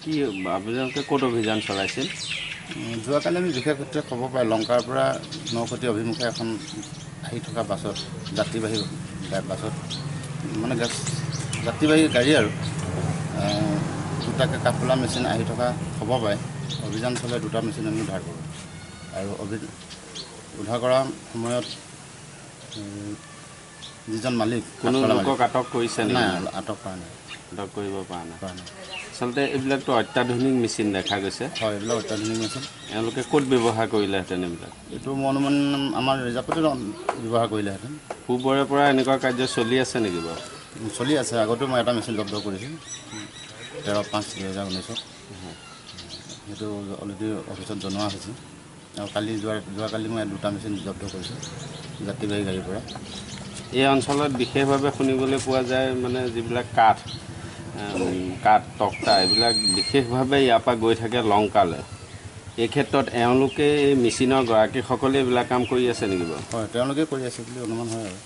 কি আপোনালোকে ক'ত অভিযান চলাইছিল? যোৱাকালি আমি বিশেষ সূত্ৰে খবৰ পাই লংকাৰ পৰা নখতি অভিমুখে এখন আহি থকা বাছত যাত্ৰীবাহী বাছত মানে যাত্ৰীবাহী গাড়ী আৰু দুটাকৈ কাঠফুলা মেচিন আহি থকা খবৰ পায়। অভিযান চলাই 2টা মেচিন আমি উদ্ধাৰ কৰোঁ আৰু উদ্ধাৰ কৰাৰ সময়ত যিজন মালিক কোনো লোকক আটক কৰিছে নেকি? নাই, আটক কৰা নাই। আটক কৰিব পৰা নাই। আচলতে এইবিলাকতো অত্যাধুনিক মেচিন দেখা গৈছে। হয়, এইবিলাক অত্যাধুনিক মেচিন। এওঁলোকে ক'ত ব্যৱহাৰ কৰিলেহেঁতেন এইবিলাক? এইটো মোৰ অনুমান আমাৰ ৰিজাৰ্ভতে ব্যৱহাৰ কৰিলেহেঁতেন। পূৰ্বৰে পৰা এনেকুৱা কাৰ্য চলি আছে নেকি বাৰু? চলি আছে। আগতেও মই এটা মেচিন জব্দ কৰিছোঁ 13/5/2019। সেইটো অলৰেডি অফিচত জনোৱা হৈছে আৰু যোৱাকালি মই 2টা মেচিন জব্দ কৰিছোঁ যাত্ৰীবাহী গাড়ীৰ পৰা। এই অঞ্চলত বিশেষভাৱে শুনিবলৈ পোৱা যায় মানে যিবিলাক কাঠ তক্তা এইবিলাক বিশেষভাৱে ইয়াৰ পৰা গৈ থাকে লংকালৈ। এই ক্ষেত্ৰত এওঁলোকে এই মেচিনৰ গৰাকীসকলে এইবিলাক কাম কৰি আছে নেকি বাৰু? হয়, তেওঁলোকে কৰি আছে বুলি অনুমান হয় আৰু